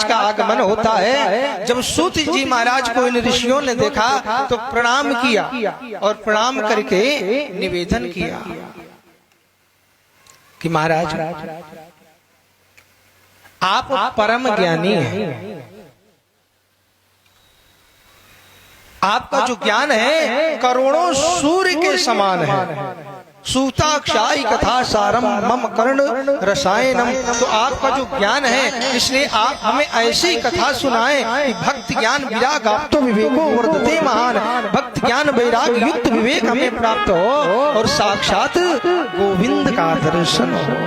महाराज का आगमन होता है। जब सूत जी महाराज को इन ऋषियों ने देखा तो प्रणाम किया और प्रणाम करके निवेदन किया कि महाराज आप परम ज्ञानी हैं, आपका जो ज्ञान है करोड़ों सूर्य के समान है। सूताक्षाई कथा सारम मम कर्ण रसायनम। तो आपका जो ज्ञान है इसलिए आप हमें ऐसी कथा सुनाएं कि भक्त ज्ञान विराग आप तो विवेको वर्धते महान। भक्त ज्ञान वैराग युक्त विवेक हमें प्राप्त हो और साक्षात गोविंद का दर्शन हो।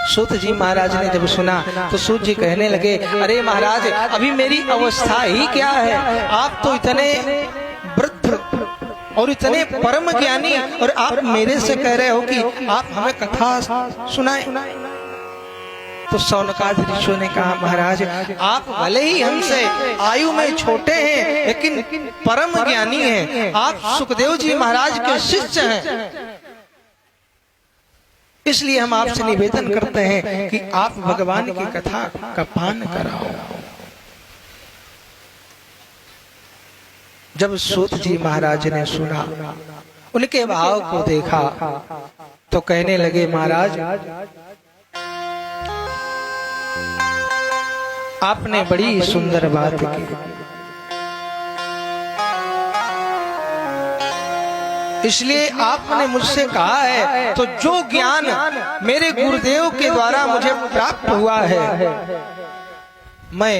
सूत जी महाराज ने जब सुना तो सूत जी कहने लगे, अरे महाराज अभी मेरी अवस्था ही क्या है, आप तो इतने वृद्ध और इतने परम ज्ञानी और आप मेरे से कह रहे हो कि आप हमें कथा सुनाएं। तो शौनकादि ऋषियों ने कहा, महाराज आप भले ही हमसे आयु में छोटे हैं लेकिन परम ज्ञानी हैं, आप सुखदेव जी महाराज के शिष्य हैं, इसलिए हम आपसे निवेदन करते हैं कि आप भगवान की कथा का पान कराओ। जब सूत जी महाराज ने सुना, उनके भाव को देखा तो कहने लगे, महाराज आपने बड़ी सुंदर बात की, इसलिए आपने मुझसे कहा है तो जो ज्ञान मेरे गुरुदेव के द्वारा मुझे प्राप्त हुआ है मैं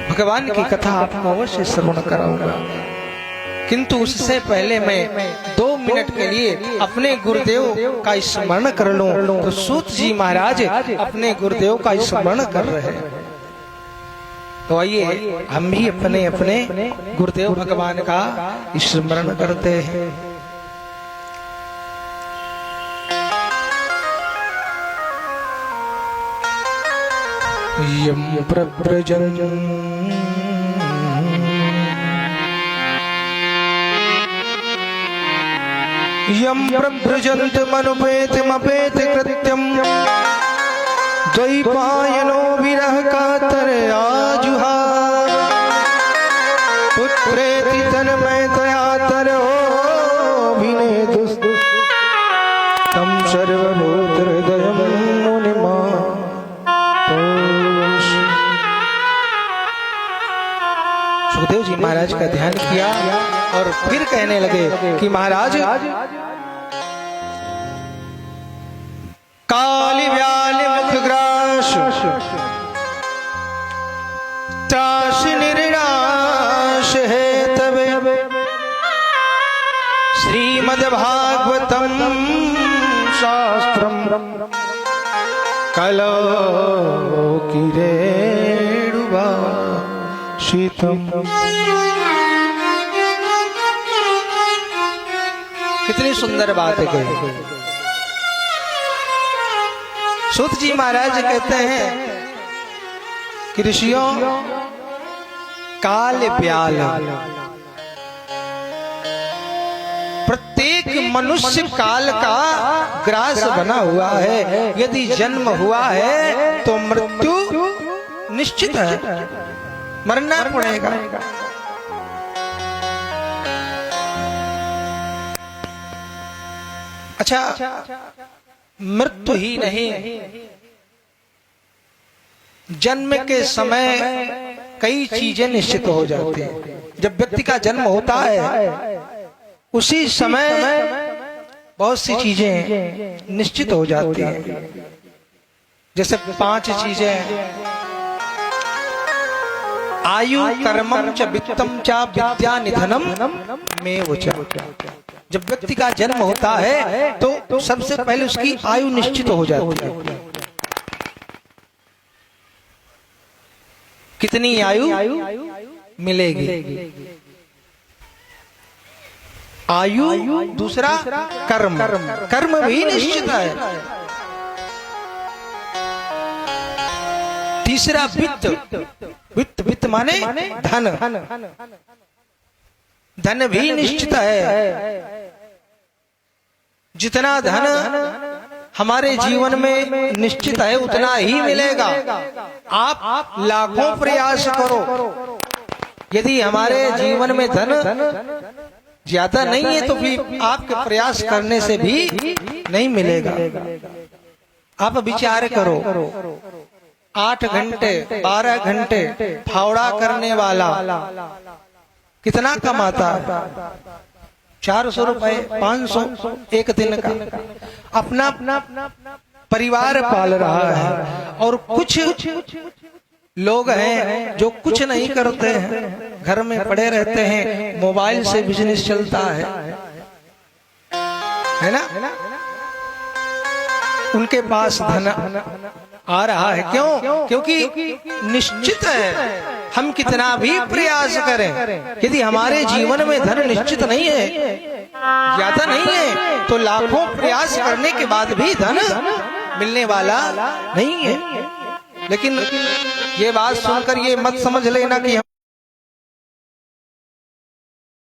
भगवान की कथा आपको अवश्य श्रवण कराऊंगा, किंतु उससे पहले मैं 2 मिनट के लिए अपने गुरुदेव का स्मरण कर लूं। तो सूत जी महाराज अपने गुरुदेव का स्मरण कर रहे हैं। तो आइए हम भी अपने अपने गुरुदेव भगवान का स्मरण करते हैं। यम प्रव्रजन् यम प्रव्रजन्त मनुपेत कृत्यम् द्वैपायनो विरह कातर आजुहार पुत्रेति तन्मयतया विनेदुस्तु तम सर्वभूत हृदयं मुनिमातोष। सुखदेव जी महाराज का ध्यान किया और फिर कहने लगे कि महाराज काली व्याल मुखग्रास त्रास निर्नाश है तबे श्रीमद्भागवतम शास्त्रम कलो किरेणुवा शीतम। कितनी सुंदर बात है कही। सूत जी महाराज कहते हैं कि ऋषियों काल व्याल प्रत्येक मनुष्य काल का ग्रास बना हुआ है। यदि जन्म हुआ है तो मृत्यु निश्चित है, मरना पड़ेगा। अच्छा, मृत्यु ही नहीं, जन्म के समय कई चीजें निश्चित हो जाती हैं। जब व्यक्ति का जन्म होता है उसी समय बहुत सी चीजें निश्चित हो जाती हैं। जैसे 5 चीजें, आयु कर्मम च वित्तम च विद्या निधनम में वो। जब व्यक्ति का जन्म होता है तो सबसे पहले उसकी आयु निश्चित हो जाती है। कितनी आयु मिलेगी, आयु, दूसरा कर्म, कर्म भी निश्चित है। तीसरा वित्त, वित्त वित्त माने धन, धन भी निश्चित है। जितना धन हमारे जीवन में निश्चित है उतना ही मिलेगा। आप लाखों प्रयास करो, यदि हमारे जीवन में धन ज्यादा नहीं है तो फिर आपके प्रयास करने से भी नहीं मिलेगा। आप विचार करो, 8 घंटे 12 घंटे फावड़ा करने वाला कितना कमाता है? 400 रुपए 500 एक दिन का अपना परिवार पाल रहा है। और कुछ लोग हैं जो कुछ नहीं करते हैं, घर में पड़े रहते हैं, मोबाइल से बिजनेस चलता है ना? उनके पास धन आ रहा है। क्यों? क्योंकि निश्चित है हम कितना भी प्रयास करें, यदि हमारे जीवन में धन निश्चित नहीं है, ज्यादा नहीं है, तो लाखों प्रयास करने के बाद भी धन मिलने वाला नहीं है। लेकिन ये बात सुनकर ये मत समझ लेना कि